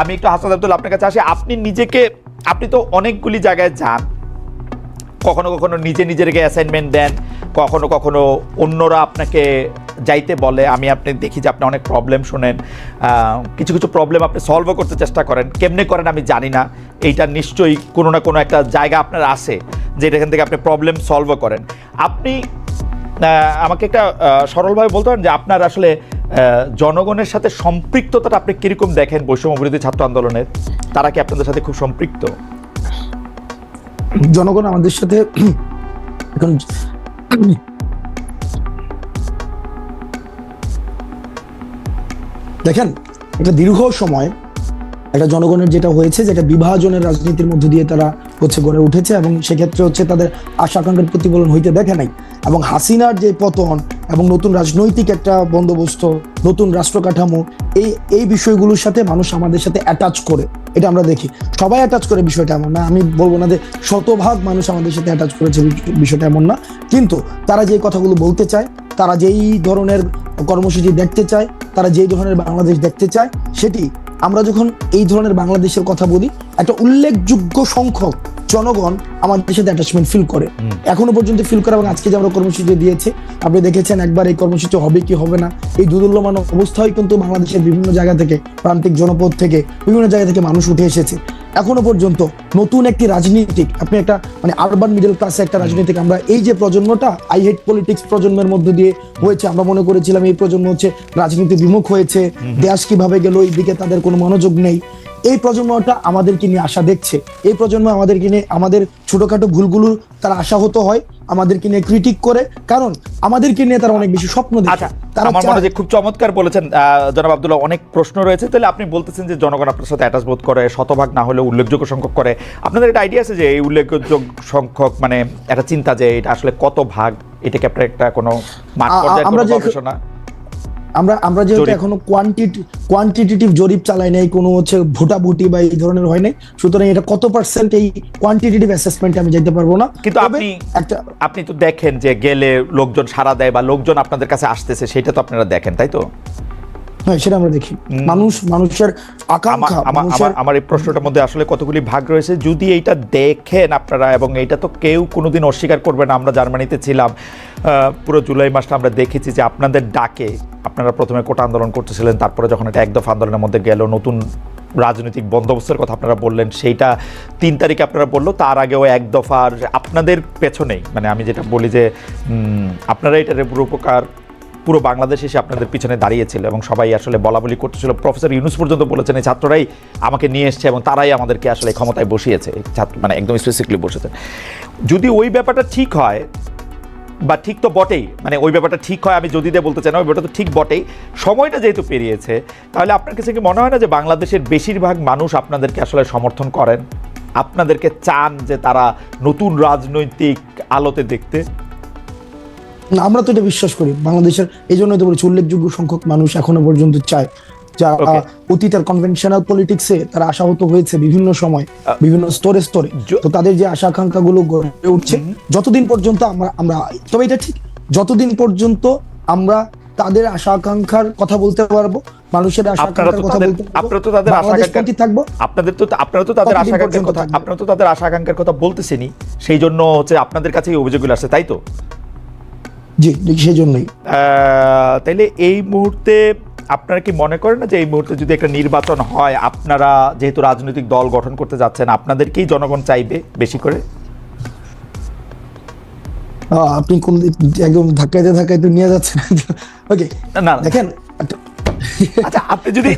আমি একটু হাসান আব্দুল আপনার কাছে আসি। আপনি তো অনেকগুলি জায়গায় যান, কখনো কখনো নিজেকে অ্যাসাইনমেন্ট দেন, কখনো কখনো অন্যরা আপনাকে যাইতে বলে। আপনি দেখি যে আপনি অনেক প্রবলেম শোনেন, কিছু প্রবলেম আপনি সলভও করতে চেষ্টা করেন। কেমনে করেন আমি জানি না, এইটা নিশ্চয়ই কোনো না কোনো একটা জায়গা আপনার আছে যে এখান থেকে আপনি প্রবলেম সলভও করেন। আপনি আমাকে একটা সরলভাবে বলতে পারেন যে আপনার আসলে জনগণের সাথে সম্পৃক্ততাটা আপনি কীরকম দেখেন বৈষম্য বিরোধী ছাত্র আন্দোলনের? তারা কি আপনাদের সাথে খুব সম্পৃক্ত? জনগণ আমাদের সাথে এখন দেখেন, একটা দীর্ঘ সময় একটা জনগণের যেটা হয়েছে, যেটা বিভাজনের রাজনীতির মধ্য দিয়ে তারা গড়ে উঠেছে, এবং সেক্ষেত্রে তাদের আশা আকাঙ্ক্ষার প্রতিফলন হইতে দেখে নাই। এবং হাসিনার যে পতন এবং নতুন রাজনৈতিক একটা বন্দোবস্ত, নতুন রাষ্ট্র কাঠামো, এই বিষয়গুলোর সাথে মানুষ আমাদের সাথে অ্যাটাচ করে, এটা আমরা দেখি। সবাই অ্যাটাচ করে বিষয়টা এমন না, আমি বলবো না যে শতভাগ মানুষ আমাদের সাথে অ্যাটাচ করেছে, বিষয়টা এমন না। কিন্তু তারা যে কথাগুলো বলতে চায়, তারা যেই ধরনের কর্মসূচি দেখতে চায়, তারা যেই ধরনের বাংলাদেশ দেখতে চায়, সেটি আমরা যখন এই ধরনের বাংলাদেশের কথা বলি, একটা উল্লেখযোগ্য সংখ্যক জনগণ আমাদের সাথে অ্যাটাচমেন্ট ফিল করে, এখনো পর্যন্ত ফিল করে। এবং আজকে যে আমরা কর্মসূচি দিয়েছি, আপনি দেখেছেন একবার এই কর্মসূচি হবে কি হবে না, এই দুদুল্যমান অবস্থায় কিন্তু বাংলাদেশের বিভিন্ন জায়গা থেকে, প্রান্তিক জনপদ থেকে, বিভিন্ন জায়গা থেকে মানুষ উঠে এসেছে। এখনো পর্যন্ত নতুন একটি রাজনীতিক, আপনি একটা আরবান মিডল ক্লাসে একটা রাজনীতিক, আমরা এই যে প্রজন্মটা আই হেট পলিটিক্স প্রজন্মের মধ্য দিয়ে হয়েছে, আমরা মনে করেছিলাম এই প্রজন্ম রাজনীতি বিমুখ হয়েছে, দেশ কিভাবে গেল, এই দিকে তাদের কোনো মনোযোগ নেই। এই প্রজন্মটা আমাদেরকে নিয়ে আশা দেখছে, এই প্রজন্ম আমাদেরকে নিয়ে, আমাদের ছোটখাটো ভুলগুলো তারা আশাহত হয়, আমাদেরকে নিয়ে ক্রিটিক করে, কারণ আমাদেরকে নিয়ে তারা অনেক বেশি স্বপ্ন দেখে। আমার মনে হয় খুব চমৎকার বলেছেন জনাব আব্দুল্লাহ। অনেক প্রশ্ন রয়েছে। তাহলে আপনি বলতেছেন যে জনগণ আপনার সাথে অ্যাটাচ বোধ করে, শতভাগ না হলে উল্লেখযোগ্য সংখ্যক করে। আপনাদের একটা আইডিয়া আছে যে এই উল্লেখযোগ্য সংখ্যক একটা চিন্তা যে এটা আসলে কত ভাগ, এটাকে আপনার একটা কোনো মাঠ পর্যায়ে কোনো গবেষণা? আমরা যেহেতু এখনো কোয়ান্টিটেটিভ জরিপ চালাই নাই, কোনো ভোটাভুটি বা এই ধরনের হয় নাই, সুতরাং এটা কত পার্সেন্ট এই কোয়ান্টিটেটিভ অ্যাসেসমেন্টে আমি যেতে পারবো না। কিন্তু আপনি তো দেখেন যে গেলে লোকজন সাড়া দেয় বা লোকজন আপনাদের কাছে আসতেছে, সেটা তো আপনারা দেখেন, তাই তো? হ্যাঁ, সেটা আমরা দেখি। মানুষের আকাঙ্ক্ষা। আমার এই প্রশ্নটার মধ্যে আসলে কতগুলি ভাগ রয়েছে। যদি এইটা দেখেন আপনারা, এবং এইটা তো কেউ কোনোদিন অস্বীকার করবে না, আমরা জার্মানিতে ছিলাম, পুরো জুলাই মাসটা আমরা দেখেছি যে আপনাদের ডাকে আপনারা প্রথমে কোটা আন্দোলন করতেছিলেন, তারপরে যখন এটা একদফা আন্দোলনের মধ্যে গেল, নতুন রাজনৈতিক বন্দোবস্তের কথা আপনারা বললেন, সেইটা 3 তারিখে আপনারা বললো, তার আগেও এক দফার আপনাদের পেছনেই, আমি যেটা বলি যে আপনারা এটার উপকার পুরো বাংলাদেশ এসে আপনাদের পিছনে দাঁড়িয়েছিল এবং সবাই আসলে বলাবলি করতেছিল। প্রফেসর ইউনূস পর্যন্ত বলেছেন এই ছাত্ররাই আমাকে নিয়ে এসছে এবং তারাই আমাদেরকে আসলে ক্ষমতায় বসিয়েছে, একদম স্পেসিফিকলি বসেছে। যদি ওই ব্যাপারটা ঠিক হয়, বা ঠিক তো বটেই, ওই ব্যাপারটা ঠিক হয়, আমি যদি দিয়ে বলতে চাই না, ওই ব্যাপারটা তো ঠিক বটেই, সময়টা যেহেতু পেরিয়েছে, তাহলে আপনার কাছে কি মনে হয় না যে বাংলাদেশের বেশিরভাগ মানুষ আপনাদেরকে আসলে সমর্থন করেন, আপনাদেরকে চান যে তারা নতুন রাজনৈতিক আলোতে দেখতে? আমরা তো এটা বিশ্বাস করি, বাংলাদেশের এই জন্যই তো বলছি উল্লেখযোগ্য সংখ্যক মানুষ এখনো পর্যন্ত চায়, যা অতীতের কনভেনশনাল পলিটিক্সে তারা আশাহত হয়েছে বিভিন্ন সময়, বিভিন্ন স্তরে, তো তাদের যে আশা আকাঙ্ক্ষা গুলো গড়ে উঠছে, যতদিন পর্যন্ত আমরা তবে এটা ঠিক, যতদিন পর্যন্ত আমরা তাদের আশা আকাঙ্ক্ষার কথা বলতে পারবো, মানুষের আশা আকাঙ্ক্ষার কথা বলতে পারবো, আপনারা তো তাদের আশা আকাঙ্ক্ষা থাকবো, আপনারা তো তাদের আশা আকাঙ্ক্ষার কথা বলতেছেনই, সেই জন্য আপনাদের কাছে এই অভিযোগগুলো আসছে, তাই তো? জি, সেই জন্যই। তাইলে এই মুহূর্তে আপনারা কি মনে করেন না যে এই মুহূর্তে যদি একটা নির্বাচন হয়, আপনারা যেহেতু রাজনৈতিক দল গঠন করতে যাচ্ছেন, আপনাদেরকেই জনগণ চাইবে বেশি করে? আপনি কোন একদম ধাক্কাইতে নিয়ে যাচ্ছেন। ওকে, না দেখেন, আচ্ছা আপনি যদি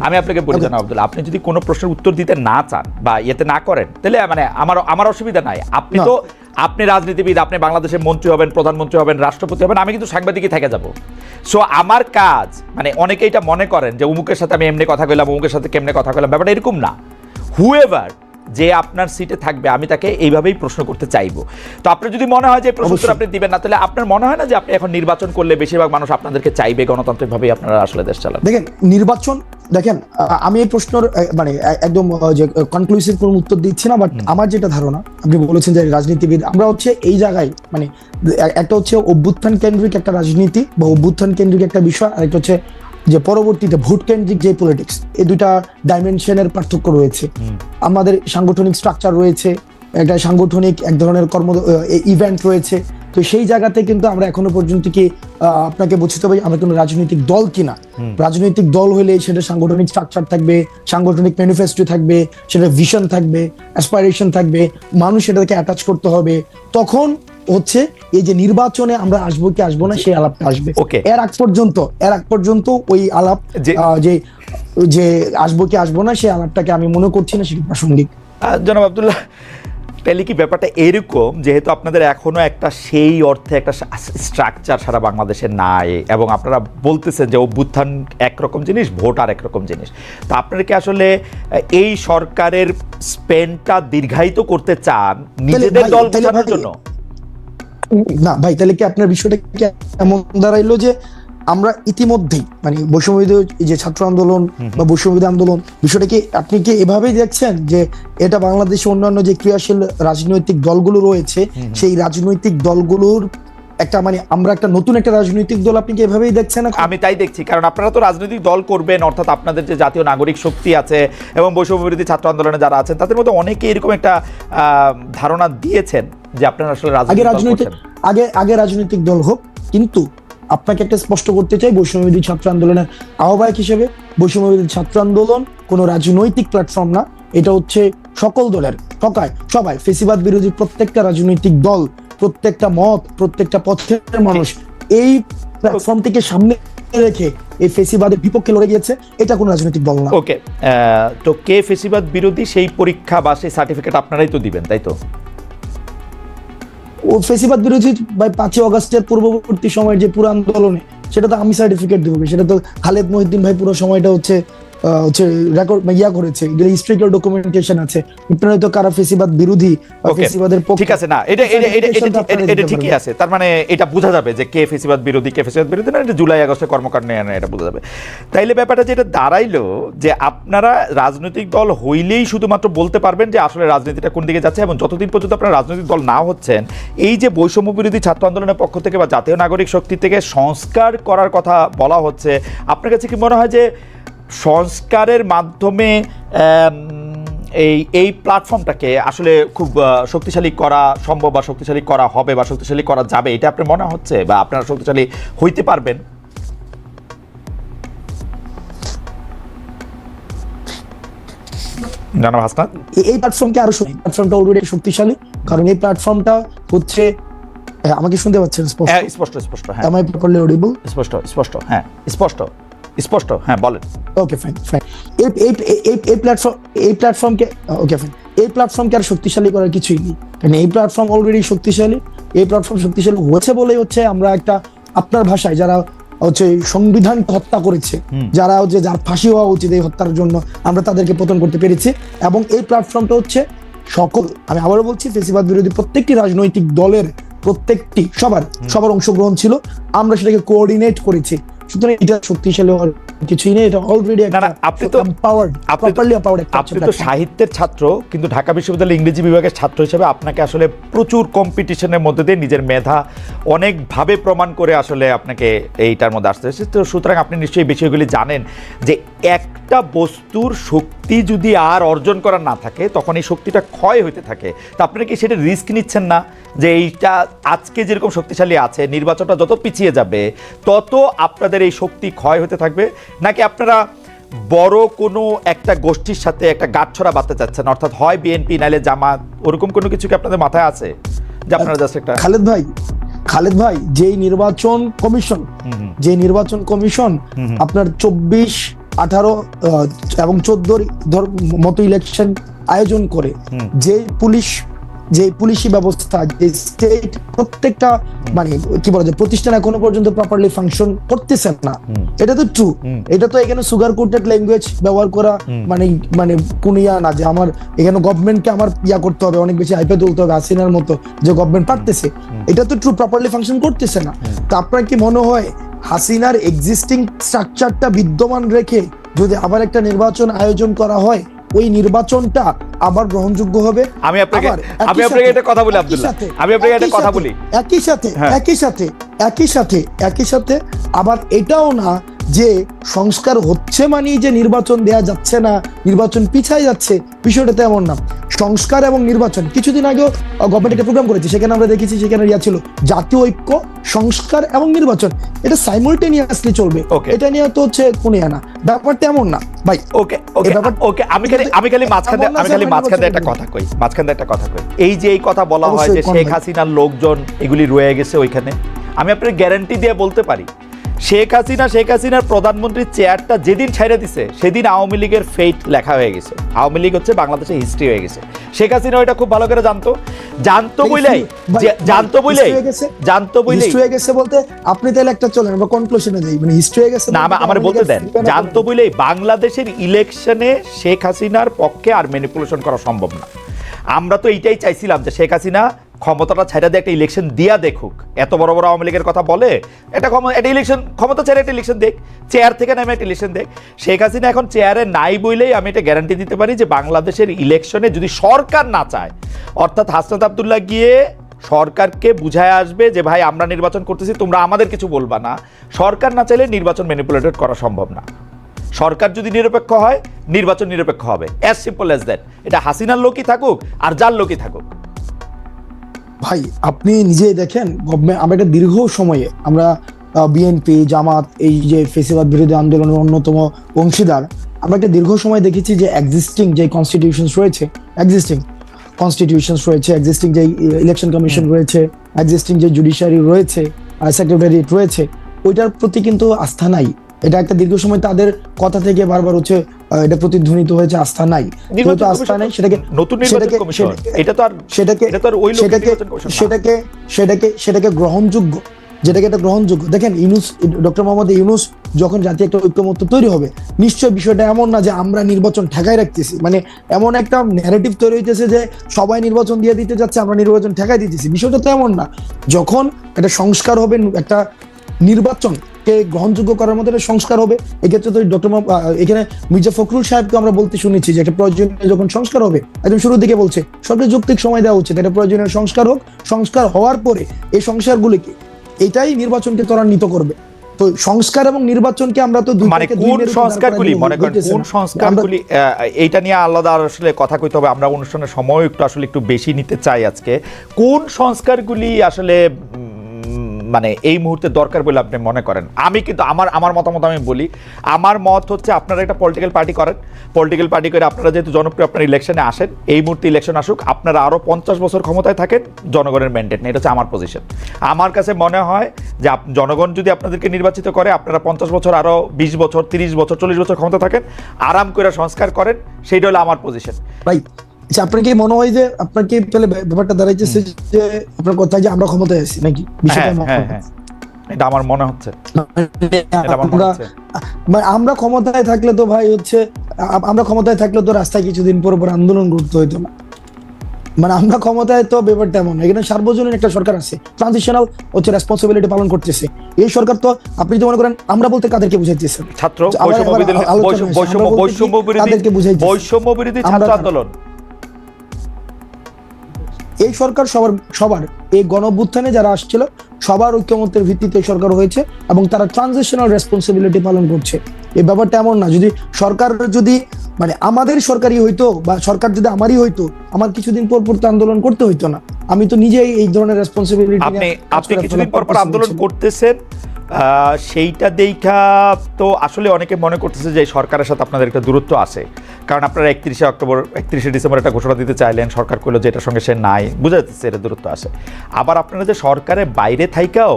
আমি আপনাকে বলি জনাব আব্দুল্লাহ, আপনি যদি কোনো প্রশ্নের উত্তর দিতে না চান বা ইয়েতে না করেন, তাহলে আমার অসুবিধা নাই। আপনি রাজনীতিবিদ, আপনি বাংলাদেশের মন্ত্রী হবেন, প্রধানমন্ত্রী হবেন, রাষ্ট্রপতি হবেন, আমি কিন্তু সাংবাদিকই থেকে যাব। সো আমার কাজ, অনেকে এটা মনে করেন যে অমুকের সাথে আমি এমনি কথা কইলাম, অমুকের সাথে কেমনে কথা কইলাম, ব্যাপারটা এরকম না। হুএভার যে আপনার সিটে থাকবে, আমি তাকে এইভাবেই প্রশ্ন করতে চাইবো। তো আপনার যদি মনে হয় যে প্রশ্ন আপনি দিবেন না, তাহলে আপনার মনে হয় না যে আপনি এখন নির্বাচন করলে বেশিরভাগ মানুষ আপনাদেরকে চাইবে, গণতান্ত্রিকভাবেই আপনারা আসলে দেশ চালাবেন? দেখেন, আমি এই প্রশ্নের একদম যে কনক্লুসিভ কোনো উত্তর দিচ্ছি না, বাট আমার যেটা ধারণা, আপনি বলেছেন যে রাজনীতিবিদ, আমরা এই জায়গায় একটা অভ্যুত্থান কেন্দ্রিক একটা রাজনীতি বা অভ্যুত্থান কেন্দ্রিক একটা বিষয়, আর একটা যে পরবর্তীতে ভোট কেন্দ্রিক যে পলিটিক্স, এই দুইটা ডাইমেনশনের পার্থক্য রয়েছে। আমাদের সাংগঠনিক স্ট্রাকচার রয়েছে, একটা সাংগঠনিক এক ধরনের ইভেন্ট রয়েছে। তো সেই জায়গাতে কিন্তু আমরা এখনো পর্যন্ত কি আপনাকে বুঝতে হবে আমরা কোনো রাজনৈতিক দল কিনা। রাজনৈতিক দল হলে সেটা সাংগঠনিক স্ট্রাকচার থাকবে, সাংগঠনিক ম্যানিফেস্টো থাকবে, সেটা ভিশন থাকবে, অ্যাসপাইরেশন থাকবে, মানুষ সেটাকে অ্যাটাচ করতে হবে। তখন হচ্ছে এই যে নির্বাচনে আমরা আসবো কি আসবো না সেই আলাপটা আসবে। এর আগ পর্যন্ত ওই আলাপ যে আসবো কি আসবো না সেই আলাপটাকে আমি মনে করছি না সেটা প্রাসঙ্গিক। জনাব আব্দুল্লাহ, তাহলে কি ব্যাপারটা এরকম, যেহেতু আপনাদের এখনো একটা সেই অর্থে একটা স্ট্রাকচার সারা বাংলাদেশে নাই এবং আপনারা বলতেছেন যে অভ্যুত্থান একরকম জিনিস, ভোট আর একরকম জিনিস, তো আপনারা কি আসলে এই সরকারের স্পেনটা দীর্ঘায়িত করতে চান নিজেদের দল বোঝানোর জন্য? না ভাই, তাহলে কি আপনার বিষয়টা কি এমন দাঁড়াইলো যে আমরা ইতিমধ্যেই মানে বৈষম্যবিরোধী যে ছাত্র আন্দোলন বা বৈষম্যবিরোধী আন্দোলন বিষয়টা কি আপনি কি এভাবেই দেখছেন যে এটা বাংলাদেশে অন্যান্য যে ক্রিয়াশীল রাজনৈতিক দলগুলো রয়েছে সেই রাজনৈতিক দলগুলোর একটা মানে আমরা একটা নতুন একটা রাজনৈতিক দল, আপনি কি এভাবেই দেখছেন? আমি তাই দেখছি, কারণ আপনারা তো রাজনৈতিক দল করবেন, অর্থাৎ আপনাদের যে জাতীয় নাগরিক শক্তি আছে এবং বৈষম্যবিরোধী ছাত্র আন্দোলনে যারা আছেন তাদের মধ্যে অনেকে এরকম একটা ধারণা দিয়েছেন যে আপনারা আসলে আগে রাজনৈতিক দল হোক, কিন্তু আপনাকে একটা স্পষ্ট করতে চাই, বৈষম্যবিরোধী ছাত্র আন্দোলনের আহ্বায়ক হিসেবে বৈষম্যবিরোধী ছাত্র আন্দোলন কোনো রাজনৈতিক প্ল্যাটফর্ম না, এটা হচ্ছে সকল দলের সবাই ফেসিবাদ বিরোধী প্রত্যেকটা রাজনৈতিক দল, প্রত্যেকটা মত, প্রত্যেকটা পথের মানুষ এই প্ল্যাটফর্মটিকে সামনে রেখে এই ফেসিবাদের বিপক্ষে লড়ে গিয়েছে। এটা কোনো রাজনৈতিক দল না। ওকে, তো কে ফেসিবাদ বিরোধী সেই পরীক্ষা বা সেই সার্টিফিকেট আপনারাই তো দিবেন, তাই তো? ও ফেসিবাদ বিরোধী ভাই 5 আগস্টের পূর্ববর্তী সময়ের যে পুরো আন্দোলনে সেটা তো আমি সার্টিফিকেট দেবো, সেটা তো খালেদ মহিউদ্দিন ভাই পুরো সময়টা হচ্ছে রেকর্ড করেছে, হিস্ট্রিক্যাল ডকুমেন্টেশন আছে। আপনারা তো কারা ফেসিবাদ বিরোধী বা ফেসিবাদের পক্ষে, ঠিক আছে না, এটা ঠিকই আছে। তার মানে এটা বোঝা যাবে যে কে ফেসিবাদ বিরোধী কে ফেসিবাদ বিরোধী না, এটা জুলাই আগস্টের কর্মকাণ্ড নিয়ে এটা বোঝা যাবে। তাইলে ব্যাপারটা যেটা দাঁড়াইলো যে আপনারা রাজনৈতিক দল হইলেই শুধুমাত্র বলতে পারবেন যে আসলে রাজনীতিটা কোন দিকে যাচ্ছে, এবং যতদিন পর্যন্ত আপনারা রাজনৈতিক দল না হচ্ছেন, এই যে বৈষম্য বিরোধী ছাত্র আন্দোলনের পক্ষ থেকে বা জাতীয় নাগরিক শক্তি থেকে সংস্কার করার কথা বলা হচ্ছে, আপনার কাছে কি মনে হয় যে সংস্কারের মাধ্যমে এই প্ল্যাটফর্মটাকে আসলে খুব শক্তিশালী করা সম্ভব বা শক্তিশালী করা হবে বা শক্তিশালী করা যাবে, এটা আপনার মনে হচ্ছে বা আপনারা শক্তিশালী হইতে পারবেন? জানাব হাসনাত, এই প্ল্যাটফর্মকে আরো প্ল্যাটফর্মটা অলরেডি শক্তিশালী, কারণ এই প্ল্যাটফর্মটা হচ্ছে আমাকে শুনতে পাচ্ছেন স্পষ্ট? হ্যাঁ, am I properly audible? স্পষ্ট, হ্যাঁ বলেন। Okay fine. এই প্ল্যাটফর্মকে আর শক্তিশালী করার কিছুই নেই, কারণ এই প্ল্যাটফর্ম অলরেডি শক্তিশালী। এই প্ল্যাটফর্ম শক্তিশালী হয়েছে বলেই হচ্ছে আমরা একটা আপনার ভাষায় যারা হচ্ছে সংবিধান হত্যা করেছে, যারা হচ্ছে যার ফাঁসি হওয়া উচিত এই হত্যার জন্য, আমরা তাদেরকে পতন করতে পেরেছি। এবং এই প্ল্যাটফর্মটা হচ্ছে আমি আবারও বলছি, ফেসিবাদ বিরোধী প্রত্যেকটি রাজনৈতিক দলের সবার অংশগ্রহণ ছিল, আমরা সেটাকে কোঅর্ডিনেট করেছি। সুতরাং এটা শক্তিশালী হওয়ার কিছুই নেই, এটা অলরেডি আপনি তো সাহিত্যের ছাত্র, কিন্তু ঢাকা বিশ্ববিদ্যালয়ের ইংরেজি বিভাগের ছাত্র হিসেবে আপনাকে আসলে প্রচুর কম্পিটিশনের মধ্যে দিয়ে নিজের মেধা অনেকভাবে প্রমাণ করে আসলে আপনাকে এইটার মধ্যে আসতে হয়েছে। তো সুতরাং আপনি নিশ্চয়ই বিষয়গুলি জানেন যে একটা বস্তুর শক্তি যদি আর অর্জন করার না থাকে তখন এই শক্তিটা ক্ষয় হইতে থাকে। তো আপনারা কি সেটা রিস্ক নিচ্ছেন না যে এইটা আজকে যেরকম শক্তিশালী আছে, নির্বাচনটা যত পিছিয়ে যাবে তত আপনাদের এই শক্তি ক্ষয় হতে থাকবে? নাকি আপনারা বড় কোনো একটা গোষ্ঠীর সাথে একটা গাঁটছড়া বাঁধতে চাচ্ছেন, অর্থাৎ হয় বিএনপি নাইলে জামাত, ওরকম কোনো কিছু কি আপনাদের মাথায় আছে যে আপনারা জাস্ট একটা? খালেদ ভাই যেই নির্বাচন কমিশন আপনার 24, 18 এবং 14 মতো ইলেকশন আয়োজন করে, যে পুলিশি ব্যবস্থা, যে স্টেট প্রত্যেকটা মানে কি বলা যায় প্রতিষ্ঠান এখনো পর্যন্ত প্রপারলি ফাংশন করতেছেন না, এটা তো ট্রু। এটা তো এখানে সুগার কোটেড ল্যাঙ্গুয়েজ ব্যবহার করা মানে কোন না যে আমার এখানে গভর্নমেন্টকে আমার করতে হবে, অনেক বেশি হাইপে তুলতে হবে হাসিনার মতো, যে গভর্নমেন্ট পারতেছে, এটা তো ট্রু, প্রপারলি ফাংশন করতেছে না। তো আপনার কি মনে হয় হাসিনার এক্সিস্টিং স্ট্রাকচারটা বিদ্যমান রেখে যদি আবার একটা নির্বাচন আয়োজন করা হয়, ওই নির্বাচনটা আবার গ্রহণযোগ্য হবে? আমি আপনাকে একটা কথা বলি আব্দুল্লাহ, একই সাথে আবার এটাও না যে সংস্কার হচ্ছে মানেই যে নির্বাচন দেয়া যাচ্ছে না, নির্বাচন পিছায় যাচ্ছে, বিষয়টা তেমন না। সংস্কার এবং নির্বাচন, কিছুদিন আগেও গভর্নমেন্ট একটা প্রোগ্রাম করেছে, সেখানে আমরা দেখেছি সেখানে ছিল জাতীয় ঐক্য, সংস্কার এবং নির্বাচন, এটা সাইমultaneously চলবে। Okay. এটা নিয়ে তো হচ্ছে কোনো না, ব্যাপারটা এমন না ভাই। ওকে ওকে ওকে, আমি খালি মাঝখানে একটা কথা কই, এই যে এই কথা বলা হয় যে শেখ হাসিনার লোকজন এগুলি রয়ে গেছে ওইখানে, আমি আপনার গ্যারান্টি দিয়ে বলতে পারি শেখ হাসিনার প্রধানমন্ত্রীর চেয়ারটা যেদিন ছেড়ে দিছে সেদিন আওয়ামী লীগের ফেট লেখা হয়ে গেছে। আওয়ামী লীগ হচ্ছে বাংলাদেশের হিস্ট্রি হয়ে গেছে। শেখ হাসিনা ওইটা খুব ভালো করে জানতো বলেই হয়ে গেছে বলতে আপনি তাহলে একটা চলেন আমরা কনক্লুশনে যাই, মানে হিস্ট্রি হয়ে গেছে না, আমার বলতে দেন, জানতো বলেই বাংলাদেশের ইলেকশনে শেখ হাসিনার পক্ষে আর ম্যানিপুলেশন করা সম্ভব না। আমরা তো এইটাই চাইছিলাম যে শেখ হাসিনা ক্ষমতাটা ছেড়ে দিয়ে একটা ইলেকশন দিয়া দেখুক। এত বড় বড় আওয়ামী লীগের কথা বলে, এটা ইলেকশন, ক্ষমতা ছেড়ে একটা ইলেকশন দেখ, চেয়ার থেকে নামে একটা ইলেকশন দেখ। শেখ হাসিনা এখন চেয়ারে নাই বলেই আমি এটা গ্যারান্টি দিতে পারি যে বাংলাদেশের ইলেকশনে যদি সরকার না চায়, অর্থাৎ হাসনাত আব্দুল্লাহ গিয়ে সরকারকে বুঝায় আসবে যে ভাই আমরা নির্বাচন করতেছি, তোমরা আমাদের কিছু বলবা না, সরকার না চাইলে নির্বাচন ম্যানিপুলেটেড করা সম্ভব না। সরকার যদি নিরপেক্ষ হয়, নির্বাচন নিরপেক্ষ হবে, অ্যাজ সিম্পল অ্যাজ দ্যাট। এটা হাসিনার লোকই থাকুক আর যার লোকই থাকুক। ভাই আপনি নিজেই দেখেন, গভর্নমেন্ট আমরা একটা দীর্ঘ সময়ে আমরা বিএনপি জামাত এই যে ফেসিবাদ বিরোধী আন্দোলনের অন্যতম অংশীদার, আমরা একটা দীর্ঘ সময় দেখেছি যে এক্সিস্টিং যে কনস্টিটিউশনস রয়েছে, এক্সিস্টিং যে ইলেকশন কমিশন রয়েছে, এক্সিস্টিং যে জুডিশিয়ারি রয়েছে, সেক্রেটারিয়েট রয়েছে, ওইটার প্রতি কিন্তু আস্থা নাই। এটা একটা দীর্ঘ সময় তাদের কথা থেকে বারবার হচ্ছে এটা প্রতিধ্বনিত হয়েছে, আস্থা নাই, যেহেতু আস্থা নাই সেটাকে গ্রহণযোগ্য, যেটাকে এটা গ্রহণযোগ্য। দেখেন ডক্টর মোহাম্মদ ইউনূস যখন জাতীয় একটা ঐক্যমত্য তৈরি হবে, নিশ্চয় বিষয়টা এমন না যে আমরা নির্বাচন ঠেকাই রাখতেছি, মানে এমন একটা ন্যারেটিভ তৈরি হইতেছে যে সবাই নির্বাচন দিয়ে দিতে যাচ্ছে, আমরা নির্বাচন ঠেকাই দিতেছি, বিষয়টা তো এমন না। যখন একটা সংস্কার হবে, একটা নির্বাচনকে গ্রহণযোগ্য করার মতো একটা সংস্কার হবে, এক্ষেত্রে তো ডক্টর এখানে মির্জা ফখরুল সাহেবকে আমরা বলতে শুনেছি যে একটা প্রয়োজনীয় যখন সংস্কার হবে, একদম শুরুর দিকে বলছে সরকার যৌক্তিক সময় দেওয়া উচিত, এটা প্রয়োজনীয় সংস্কার হোক, সংস্কার হওয়ার পরে এই সংস্কারগুলিকে এটাই নির্বাচনকে ত্বরান্বিত করবে। তো সংস্কার এবং নির্বাচনকে আমরা তো মানে কোন সংস্কারগুলি মনে করেন, কোন সংস্কারগুলি, এইটা নিয়ে আলাদা আসলে কথা কইতে হবে। আমরা অনুষ্ঠানের সময় একটু বেশি নিতে চাই আজকে। কোন সংস্কারগুলি আসলে মানে এই মুহূর্তে দরকার বলে আপনি মনে করেন? আমি কিন্তু আমার মতামত আমি বলি, আমার মত হচ্ছে আপনারা একটা পলিটিক্যাল পার্টি করেন, পলিটিক্যাল পার্টি করে আপনারা যেহেতু জনপ্রিয়, আপনারা ইলেকশনে আসেন, এই মুহূর্তে ইলেকশন আসুক, আপনারা আরও 50 বছর ক্ষমতায় থাকেন, জনগণের ম্যান্ডেট নেই, এটা হচ্ছে আমার পজিশন। আমার কাছে মনে হয় যে জনগণ যদি আপনাদেরকে নির্বাচিত করে, আপনারা 50 বছর, আরও 20 বছর, 30 বছর, 40 বছর ক্ষমতা থাকেন, আরাম করে সংস্কার করেন, সেইটা হলো আমার পজিশন। রাইট। আচ্ছা, আপনার কি মনে হয় যে আপনার কি তাহলে ব্যাপারটা দাঁড়াইছে যে আপনার কথায় যে আমরা ক্ষমতায় আছি নাকি? এটা আমার মনে হচ্ছে। আমরা ক্ষমতায় থাকলে তো ভাই হচ্ছে, আমরা ক্ষমতায় থাকলে তো রাস্তায় কিছুদিন পর আন্দোলন করতে হইতো না। মানে আমরা ক্ষমতায় তো ব্যাপারটা এমন, এখানে সার্বজনীন একটা সরকার আছে, ট্রানজিশনাল হচ্ছে রেসপন্সিবিলিটি পালন করতেছে। এই সরকার তো আপনি তো মনে করেন আমরা বলতে কাদেরকে বুঝাইতেছেন? ছাত্র বৈষম্য বিরোধী ছাত্র আন্দোলন। এই সরকার সবার এই গণঅভ্যুত্থানে যারা আসছিল সবার ঐক্যমত্যের ভিত্তিতে সরকার হয়েছে এবং তারা ট্রানজিশনাল রেসপন্সিবিলিটি পালন করছে। এই ব্যাপারটা এমন না, যদি সরকার যদি মানে আমাদের সরকারই হইতো বা সরকার যদি আমারই হইতো, আমার কিছুদিন পর তো আন্দোলন করতে হইতো না। আমি তো নিজেই এই ধরনের রেসপন্সিবিলিটি আপনি কিছুদিন পর আন্দোলন করতেছেন, সেইটা দেখা তো আসলে অনেকে মনে করতেছে যে সরকারের সাথে আপনাদের একটা দূরত্ব আছে, কারণ আপনারা 31শে ডিসেম্বর একটা ঘোষণা দিতে চাইলেন, সরকার করলো যেটার সঙ্গে সে নাই, বুঝা যাচ্ছে এটা দূরত্ব আসে। আবার আপনারা যে সরকারের বাইরে থাইকাও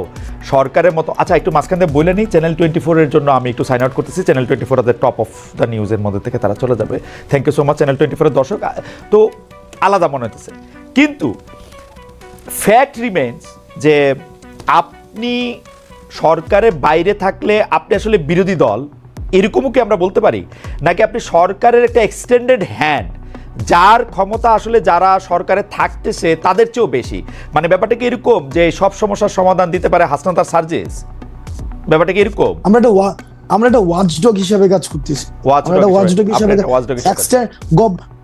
সরকারের মতো, আচ্ছা একটু মাঝখান দিয়ে বলে নিই, চ্যানেল 24-এর জন্য আমি একটু সাইন আউট করতেছি। Channel 24 the top of the নিউজের মধ্যে থেকে তারা চলে যাবে। Thank you so much channel 24-এর দর্শক। তো আলাদা মনে হতেছে, কিন্তু ফ্যাক্ট রিমেন্স যে আপনি সরকারের বাইরে থাকলে আপনি আসলে বিরোধী দল, এরকমও কি আমরা বলতে পারি? নাকি আপনি সরকারের একটা এক্সটেন্ডেড হ্যান্ড, যার ক্ষমতা আসলে যারা সরকারে থাকতেছে তাদের চেয়েও বেশি? মানে ব্যাপারটা কি এরকম যে সব সমস্যার সমাধান দিতে পারে হাসনাত আর সার্জিস? ব্যাপারটা কি এরকম? আমরা একটা ওয়াচডগ হিসেবে কাজ করতেছি।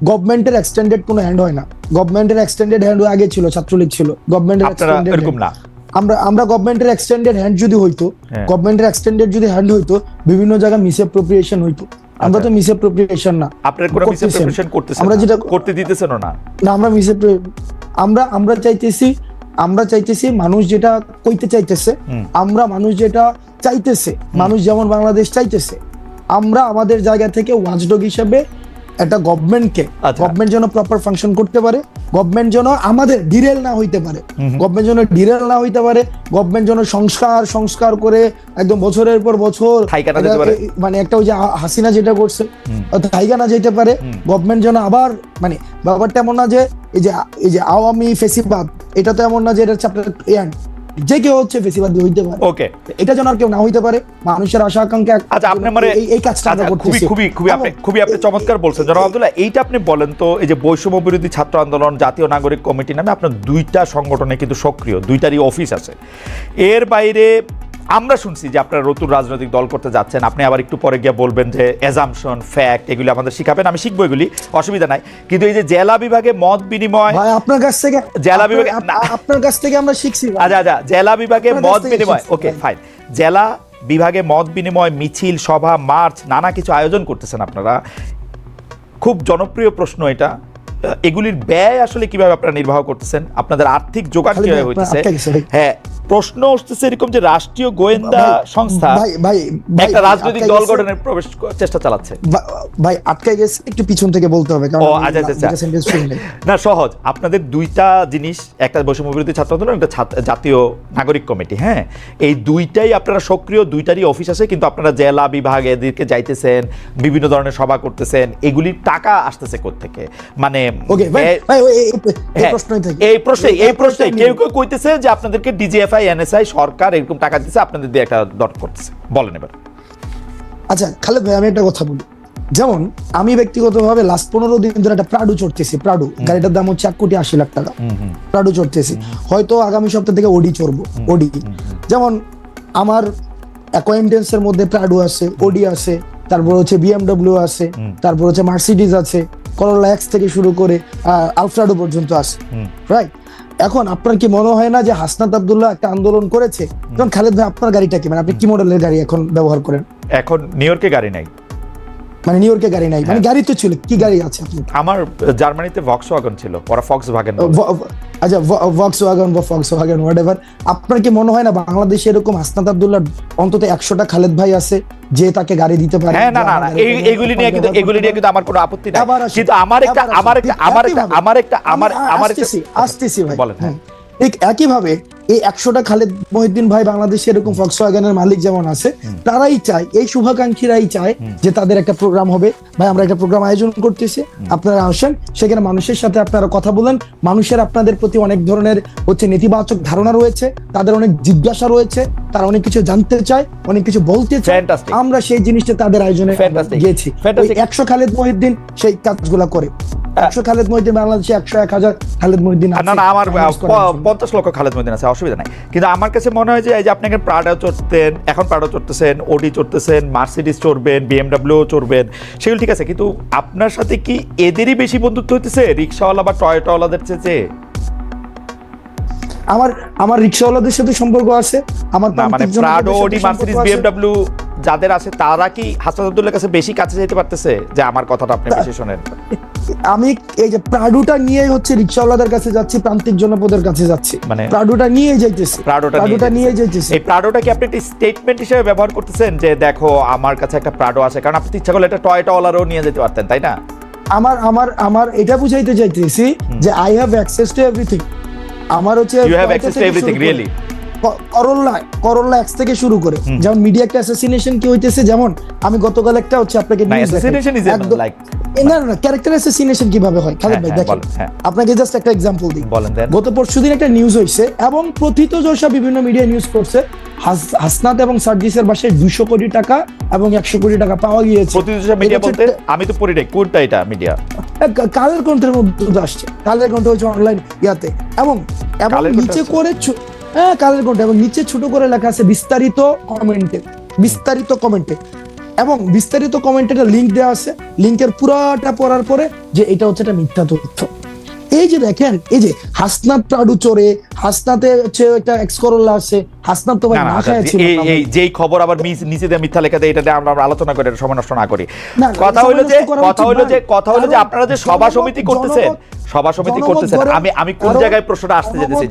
গভর্নমেন্টের এক্সটেন্ডেড কোনো হ্যান্ড হয় না। গভর্নমেন্টের এক্সটেন্ডেড হ্যান্ড আগে ছিল, ছাত্রলীগ ছিল। গভর্নমেন্টের এরকম না, আমরা গভর্নমেন্টের এক্সটেন্ডেড হ্যান্ড যদি হইতো, হ্যাঁ। গভর্নমেন্টের এক্সটেন্ডেড যদি হ্যান্ড হইতো, বিভিন্ন জায়গায় মিসঅ্যাপ্রোপ্রিয়েশন হইতো। আমরা তো মিসঅ্যাপ্রোপ্রিয়েশন না, আপনার কোনো মিসঅ্যাপ্রোপ্রিয়েশন করতেছেন আমরা না, যেটা করতে দিতেছেন না। না, আমরা আমরা চাইতেছি মানুষ যেটা কইতে চাইতেছে, মানুষ যেটা চাইতেছে, মানুষ যেমন বাংলাদেশ চাইতেছে, আমরা আমাদের জায়গা থেকে ওয়াচডগ হিসেবে একটা গভর্নমেন্টকে, আচ্ছা। গভর্নমেন্ট যেন প্রপার ফাংশন করতে পারে, গভর্নমেন্ট যেন আমাদের ডিরেল না হইতে পারে, গভর্নমেন্ট যেন সংস্কার করে একদম বছরের পর বছর থাইকা না যেতে পারে। মানে একটা ওই যে হাসিনা যেটা করছে থাইকা না যেতে পারে। গভর্নমেন্ট যেন আবার মানে ব্যাপারটা এমন না যে এই যে আওয়ামী ফেসিবাদ, এটা তো এমন না যে এটা চ্যাপ্টার যে কেউ হচ্ছে ফেসিবাদী হইতে পারে। ওকে, এটা যেন আর কেউ না হইতে পারে। মানুষের আশা আকাঙ্ক্ষা আচ্ছা আপনি মানে এই কাজটা আমরা করতেছি। খুবই আপনি চমৎকার বলছেন জনাব আব্দুল্লাহ। এইটা আপনি বলেন তো, এই যে বৈষম্য বিরোধী ছাত্র আন্দোলন, জাতীয় নাগরিক কমিটি নামে আপনার দুইটা সংগঠনে কিন্তু সক্রিয়, দুইটারই অফিস আছে। এর বাইরে আমরা শুনছি যে আপনারা নতুন রাজনৈতিক দল করতে যাচ্ছেন। আপনি আবার একটু পরে গিয়ে বলবেন যে অ্যাজাম্পশন, ফ্যাক্ট এগুলি আমাদের শিখাবেন, আমি শিখবো এগুলি, অসুবিধা নাই। কিন্তু এই যে জেলা বিভাগে মত বিনিময়, ভাই আপনার কাছ থেকে আমরা শিখছি। আচ্ছা জেলা বিভাগে মত বিনিময়, ওকে ফাইন, জেলা বিভাগে মত বিনিময়, মিছিল, সভা, মার্চ, নানা কিছু আয়োজন করতেছেন আপনারা। খুব জনপ্রিয় প্রশ্ন এটা, এগুলির ব্যয় আসলে কিভাবে আপনারা নির্বাহ করতেছেন, আপনাদের আর্থিক যোগান কিভাবে হইতেছে? হ্যাঁ, প্রশ্ন উঠতেছে এরকম যে রাষ্ট্রীয় গোয়েন্দা সংস্থা একটা রাজনৈতিক দল গঠনের প্রবেশ চেষ্টা চালাচ্ছে। ভাই আটকে গেছে, একটু পিছন থেকে বলতে হবে কারণ না সহজ। আপনাদের দুইটা জিনিস, একটা বৈষম্য বিরোধী ছাত্র আন্দোলন, একটা জাতীয় নাগরিক কমিটি। হ্যাঁ, এই দুইটাই আপনারা সক্রিয়, দুইটারই অফিস আছে, কিন্তু আপনারা জেলা বিভাগ এদিকে যাইতেছেন, বিভিন্ন ধরনের সভা করতেছেন, এগুলির টাকা আসতেছে কোত্থেকে? মানে এই প্রশ্নে কেউ কেউ কইতেছে যে আপনাদেরকে ডিজিএফআই, এনএসআই, সরকার এরকম টাকা দিচ্ছে, আপনাদের দিয়ে একটা দর করতেছে। বলেন এবার। আচ্ছা খালেদ ভাই, আমি একটা কথা বলি। যেমন আমি ব্যক্তিগতভাবে লাস্ট 15 দিন ধরে একটা প্রাডু চড়তেছি। প্রাডু গাড়িটার দাম হচ্ছে 1,80,00,000 টাকা। প্রাডু চড়তেছি, হয়তো আগামী সপ্তাহ থেকে ওডি চড়বো। ওডি যেমন আমার অ্যাকোয়েন্টেন্সের মধ্যে প্রাডু আছে, ওডি আছে, তারপর হচ্ছে বিএমডব্লিউ আছে, তারপর হচ্ছে মার্সিডিজ আছে, করোলা এক্স থেকে শুরু করে আলফ্রাডো পর্যন্ত আছে, রাইট? এখন আপনার কি মনে হয় না যে হাসনাত আব্দুল্লাহ একটা আন্দোলন করেছে? যেমন খালেদ ভাই, আপনার গাড়িটা কি, মানে আপনি কি মডেলের গাড়ি এখন ব্যবহার করেন? এখন নিউ ইয়র্কে গাড়ি নাই, মানে নিউ ইয়র্কে গাড়ি নাই, মানে গাড়ি তো ছিল, কি গাড়ি আছে আপনার? আমার জার্মানিতে ভক্সওয়াগন ছিল, ওরা ফক্সওয়াগন। আচ্ছা ভক্সওয়াগন বা ফক্সওয়াগন হোয়াটএভার। আপনার কি মনে হয় না বাংলাদেশে এরকম হাসনাত আব্দুল্লাহ অন্তত 100টা খালেদ ভাই আছে যে তাকে গাড়ি দিতে পারে? হ্যাঁ, না এইগুলি নিয়ে কিন্তু আমার কোনো আপত্তি নাই, কিন্তু আসতেছি ভাই। বলেন। ঠিক একইভাবে এই 100টা খালেদ মহিউদ্দিন ভাই বাংলাদেশে এরকম ফক্সওয়াগনের মালিক যেমন আছে, তারাই চায়, এই শুভাকাঙ্ক্ষীরাই চায় যে তাদের একটা প্রোগ্রাম হবে। ভাই আমরা একটা প্রোগ্রাম আয়োজন করতেছি, আপনারা আসেন, সেখানে মানুষের সাথে আপনারা কথা বলেন। মানুষের আপনাদের প্রতি অনেক ধরনের হচ্ছে নেতিবাচক ধারণা রয়েছে, তাদের অনেক জিজ্ঞাসা রয়েছে, তারা অনেক কিছু জানতে চায়, অনেক কিছু বলতে চায়। আমরা সেই জিনিসটা তাদের আয়োজনে গিয়েছি। 100 খালেদ মহিউদ্দিন সেই কাজগুলা করে। 100 খালেদ মহিউদ্দিন বাংলাদেশে 100-1000 খালেদ মহিউদ্দিন আছে। না আমার 50 লক্ষ খালেদ মহিউদ্দিন আছে, অসুবিধা নাই। কিন্তু আমার কাছে মনে হয় যে এই যে আপনি প্রাডো চড়তেন, এখন প্রাডো চড়তেছেন, ওডি চড়তেছেন, মার্সিডিজ চড়বেন, বিএমডব্লিউ চড়বেন, সেগুলো ঠিক আছে, কিন্তু আপনার সাথে কি এদেরই বেশি বন্ধুত্ব হইতেছে রিক্সাওয়ালা বা টয়োটাওয়ালাদের চেয়ে? আমার রিক্সাওয়ালাদের সাথে সম্পর্ক আছে। আমার মানে প্রাডো, ওডি, মার্সিডিজ, বিএমডব্লিউ যাদের আছে তারা কি হাসনাত আব্দুল্লাহর কাছে বেশি কাছে যেতে পারতেছে? যে আমার কথাটা আপনি বেশি শোনেন। আমি এই যে প্রাডুটা নিয়ে হচ্ছে রিক্সাওয়ালাদের কাছে যাচ্ছি, প্রান্তিক জনপদের কাছে যাচ্ছি, মানে প্রাডুটা নিয়ে যাইতেছি, প্রাডুটা নিয়ে যাইতেছি। এই প্রাডোটা কি আপনি একটা স্টেটমেন্ট হিসেবে ব্যবহার করতেছেন যে দেখো আমার কাছে একটা প্রাডো আছে? কারণ আপনি ইচ্ছা করলে একটা টয়োটাওয়ালারও নিয়ে যেতে পারতেন, তাই না? আমার এটা বুঝাইতে চাইতেছি যে I have access to everything. আমার হচ্ছে you have access to everything, really. Corolla X থেকে শুরু করে, যেমন মিডিয়া একটা অ্যাসাসিনেশন কি হইতেছে, যেমন আমি গতকাল একটা হচ্ছে আপনাকে ক্যারেক্টার অ্যাসাসিনেশন কিভাবে হয় খালেদ ভাই দেখেন, আপনাকে জাস্ট একটা এক্সাম্পল দিই। গত পরশুদিন একটা নিউজ হইছে এবং প্রথিতযশা বিভিন্ন মিডিয়া নিউজ করছে, হাসনাত এবং সার্জিসের বাসায় 200 কোটি টাকা এবং 100 কোটি টাকা পাওয়া গিয়েছে। প্রথিতযশা মিডিয়া বলতে আমি তো পড়ি নাই, কোনটা এটা মিডিয়া? কালের কণ্ঠের মধ্যে আসছে, কালের কণ্ঠ হচ্ছে অনলাইন ইয়াতে, এবং নিচে করে কালের কণ্ঠ, এবং নিচে ছোট করে লেখা আছে বিস্তারিত কমেন্টে, এবং বিস্তারিত কমেন্টে একটা লিঙ্ক দেওয়া আছে। লিঙ্কের পুরাটা পড়ার পরে যে এটা হচ্ছে একটা মিথ্যা তথ্য। এই যে দেখেন, এই যে হাসনাত প্রাডু চোরে, হাসনাতে হচ্ছে একটা এক্স করোলা আছে, হাসনাত তো ভাই না, না, না খায় ছিল না ভাই। এই যেই খবর আবার নিচে দিয়ে মিথ্যা লেখা দেয়, এটা নিয়ে আমরা আলোচনা করে এটা সময় নষ্ট না করি। না, কথা হলো সময় যে নষ্ট করা কথা উচিত হলো যে নয়। কথা হলো যে কারণ আপনারা যে সভা সমিতি করতেছেন, সভা সমিতি জনমত করতেছেন, গড়ে- আমি কোন কারণ জায়গায় প্রশ্নটা আসতে যেতেছি,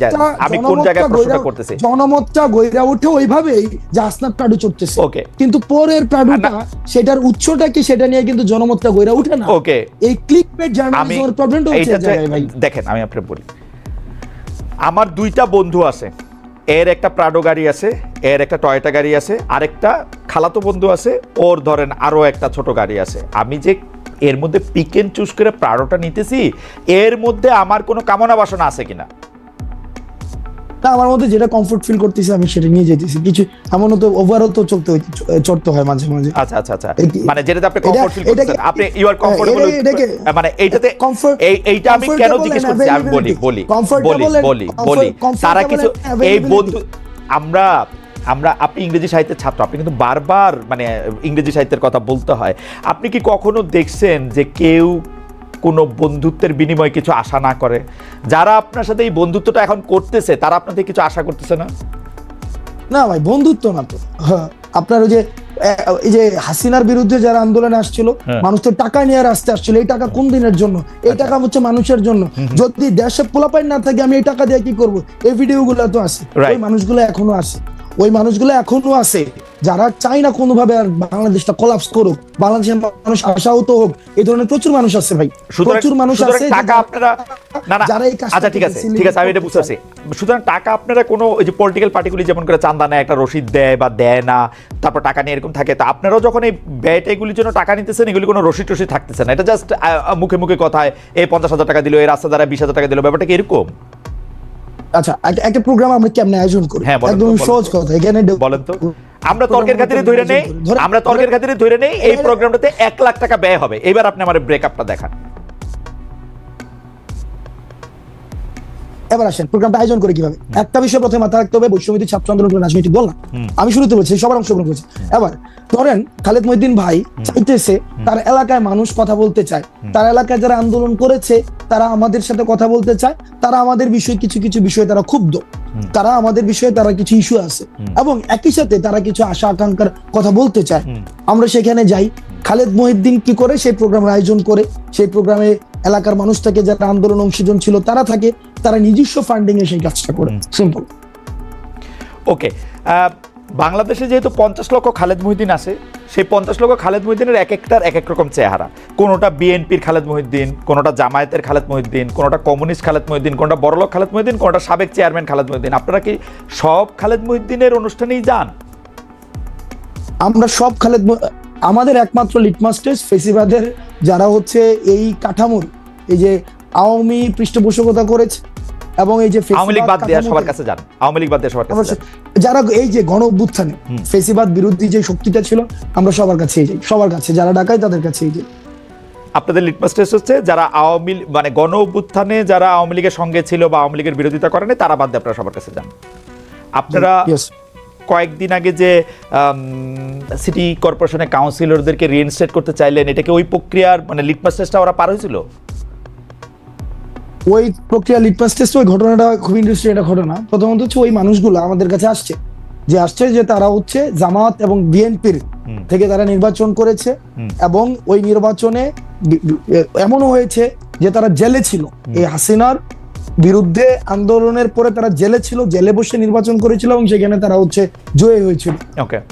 আমি কোন জনমতটা জায়গায় প্রশ্নটা গইরা- করতেছি। জনমতটা গইরা ওঠে ওইভাবেই যে হাসনাত প্রাডু চড়তেছে। ওকে। কিন্তু পরের প্রাডুটা সেটার উৎসটা কি সেটা নিয়ে কিন্তু জনমতটা গইরা ওঠে না। ওকে। এই ক্লিকবেট জার্নালিজমের প্রবলেমটা হচ্ছে এই এইটাতে জায়গায় ভাই। দেখেন, আমি আপনাকে বলি, আমার দুইটা বন্ধু আছে, এর একটা প্রাডো গাড়ি আছে, এর একটা টয়োটা গাড়ি আছে, আরেকটা খালাতো বন্ধু আছে, ওর ধরেন আরো একটা ছোট গাড়ি আছে। আমি যে এর মধ্যে পিক এন্ড চুজ করে প্রাডোটা নিতেছি, এর মধ্যে আমার কোনো কামনা বাসনা আছে কিনা? তা আমার মধ্যে যেটা কমফোর্ট ফিল করতেছি আমি সেটা নিয়ে যেতেছি। কিছু এমনও তো ওভারও তো চড়তে হয় মাঝে মাঝে। আচ্ছা আচ্ছা আচ্ছা, মানে যেটাতে আপনি কমফোর্ট ফিল এটাকে- করতেছেন, আপনি ইউ আর কমফোর্টেবল, মানে এইটাতে Comfort- এইটা আমি কেন জিজ্ঞেস করছি, আমি বলি বলি বলি তারা কিছু এই বন্ধু, আমরা আপনি ইংরেজি সাহিত্যের ছাত্র, আপনি কিন্তু বারবার মানে ইংরেজি সাহিত্যের কথা বলতে হয়। আপনি কি কখনো দেখছেন যে কেউ কোনো বন্ধুত্বের বিনিময়ে কিছু আশা না করে? যারা আপনার সাথে এই বন্ধুত্বটা এখন করতেছে তারা আপনার থেকে কিছু আশা করতেছে না? না ভাই, বন্ধুত্ব না তো। হ্যাঁ, আপনার ওই যে এই যে হাসিনার বিরুদ্ধে যারা আন্দোলনে আসছিল, মানুষ তো টাকা নিয়ে রাস্তায় আসছিল। এই টাকা কোন দিনের জন্য? এই টাকা হচ্ছে মানুষের জন্য। যদি দেশে পোলাপাইন না থাকে আমি এই টাকা দিয়ে কি করব? এই ভিডিওগুলো তো আছে, ওই মানুষগুলো এখনো আছে, ওই মানুষগুলো এখনো আছে যারা চায় না কোনোভাবে আর বাংলাদেশটা কোলাপস করুক, বাংলাদেশের মানুষ আশাহত হোক। এই ধরনের প্রচুর মানুষ আছে ভাই, প্রচুর মানুষ আছে টাকা আপনারা যারা এই কাজটা, আচ্ছা ঠিক আছে আমি এটা বুঝতে পারছি। সুতরাং টাকা আপনারা কোনো ওই যে পলিটিক্যাল পার্টিগুলি যেমন করে চান্দা নেয়, একটা রসিদ দেয় বা দেয় না, তারপর টাকা নিয়ে এরকম থাকে, তা আপনারাও যখন এই ব্যয়টা এগুলির জন্য টাকা নিতেছেন, এগুলি কোনো রসিদ টসিদ থাকতেছে না, এটা জাস্ট মুখে মুখে কথায় এই 50,000 টাকা দিল, এই রাস্তা দ্বারা 20,000 টাকা দিল, ব্যাপারটা কি এরকম? আচ্ছা, একটা প্রোগ্রাম আমরা কেমনে আয়োজন করি? হ্যাঁ, একদম সহজ কথা। এখানে বলেন তো, আমরা তর্কের খাতিরে ধরে নেই এই প্রোগ্রামটাতে 1 লাখ টাকা ব্যয় হবে। এবার আপনি আমার ব্রেকআপটা দেখান। এবার আসেন প্রোগ্রামটা আয়োজন করে কিভাবে। একটা বিষয় প্রথমে মাথায় রাখতে হবে, বৈষম্যবিরোধী ছাত্র আন্দোলন রাজনৈতিক দল না। আমি শুরুতে বলছি সবার অংশগ্রহণ করেছে। এবার ধরেন খালেদ মহিউদ্দিন ভাই চাইতেছে তার এলাকায় মানুষ কথা বলতে চায়, তার এলাকায় যারা আন্দোলন করেছে তারা আমাদের সাথে কথা বলতে চায়, তারা আমাদের বিষয়ে কিছু বিষয়ে তারা ক্ষুব্ধ, তারা আমাদের বিষয়ে তারা কিছু ইস্যু আছে, এবং একই সাথে তারা কিছু আশা আকাঙ্ক্ষার কথা বলতে চায়। আমরা সেখানে যাই, খালেদ মহিউদ্দিন কি করে সেই প্রোগ্রামের আয়োজন করে, সেই প্রোগ্রামে এলাকার মানুষ থাকে, যারা আন্দোলন অংশীজন ছিল তারা থাকে, তারা নিজস্ব ফান্ডিং এ সেই কাজটা করে। সিম্পল। ওকে, বাংলাদেশে যেহেতু 50 লক্ষ খালেদ মহিউদ্দিন আছে, সেই 50 লক্ষ খালেদ মহিউদ্দিনের এক একটার এক এক রকম চেহারা। কোনোটা বিএনপির খালেদ মহিউদ্দিন, কোনোটা জামায়াতের খালেদ মহিউদ্দিন, কোনোটা কমিউনিস্ট খালেদ মহিউদ্দিন, কোনোটা বড়লোক খালেদ মহিউদ্দিন, কোনোটা সাবেক চেয়ারম্যান খালেদ মহিউদ্দিন। আপনারা কি সব খালেদ মহিউদ্দিনের অনুষ্ঠানেই যান? আমরা সব আমাদের একমাত্র লিটমাস টেস্ট ফেসিবাদের যারা হচ্ছে এই কাঠামোর এই যে আওয়ামী পৃষ্ঠপোষকতা করেছে, এবং এই যে আওয়ামী লীগ বাদ দিয়ে সবার কাছে যান, আওয়ামী লীগ বাদ দিয়ে সবার কাছে যান, যারা এই যে গণ অভ্যুত্থানে ফেসিবাদ বিরোধী যে শক্তিটা ছিল, আমরা সবার কাছেই যাই, সবার কাছে যারা ডাকায় তাদের কাছেই যাই। আপনাদের লিটমাস টেস্ট হচ্ছে যারা আওয়ামী মানে গণ অভ্যুত্থানে যারা আওয়ামী লীগের সঙ্গে ছিল বা আওয়ামী লীগের বিরোধিতা করেনি, তারা বাদ দিয়ে আপনারা সবার কাছে যান। আপনারা কয়েকদিন আগে যে সিটি কর্পোরেশনের কাউন্সিলরদেরকে রিইনস্টেট করতে চাইলেন, এটা কি ওই প্রক্রিয়ার মানে লিটমাস টেস্টটা ওরা পার হয়েছিল? ওই প্রক্রিয়া লিটমাস টেস্ট, ওই ঘটনাটা খুব ইন্টারেস্টিং একটা ঘটনা। প্রথমত হচ্ছে ওই মানুষগুলো আমাদের কাছে আসছে যে তারা হচ্ছে জামাত এবং বিএনপির থেকে তারা নির্বাচন করেছে, এবং ওই নির্বাচনে এমনও হয়েছে যে তারা জেলে ছিল, এই হাসিনার বিরুদ্ধে আন্দোলনের পরে তারা জেলে ছিল, জেলে বসে নির্বাচন করেছিল, এবং সেখানে তারা হচ্ছে জয়ী হয়েছিল।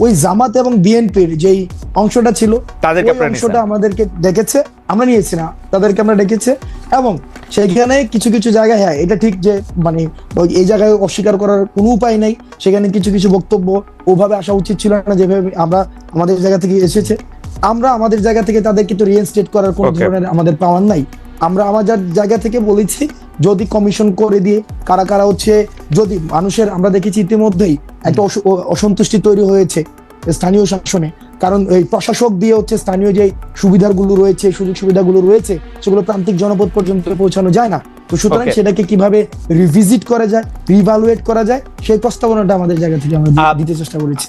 ওই জামাত এবং বিএনপির যেই অংশটা ছিল, তাদেরকে অংশটা আমাদেরকে ডেকেছে, আমরা নিয়েছি না, তাদেরকে আমরা ডেকেছে, এবং সেখানে কিছু জায়গায়, হ্যাঁ এটা ঠিক যে মানে এই জায়গায় অস্বীকার করার কোনো উপায় নাই, সেখানে কিছু বক্তব্য ওভাবে আসা উচিত ছিল না যেভাবে আমরা আমাদের জায়গা থেকে এসেছে। আমরা আমাদের জায়গা থেকে তাদেরকে তো রিইনস্টেট করার কোনো ধরনের আমাদের পাওয়ার নাই। আমরা আমাদের জায়গা থেকে বলেছি যদি কমিশন করে দিয়ে কারা হচ্ছে, যদি মানুষের আমরা দেখেছি ইতিমধ্যেই একটা অসন্তুষ্টি তৈরি হয়েছে স্থানীয় শাসনে, কারণ এই প্রশাসক দিয়ে হচ্ছে স্থানীয় যে সুবিধাগুলো রয়েছে, সুযোগ সুবিধাগুলো রয়েছে, সেগুলো প্রান্তিক জনপদ পর্যন্ত পৌঁছানো যায় না। তো সুতরাং সেটাকে কিভাবে রিভিজিট করা যায়, রিভালুয়েট করা যায়, সেই প্রস্তাবনাটা আমাদের জায়গা থেকে আমরা দিতে চেষ্টা করেছি।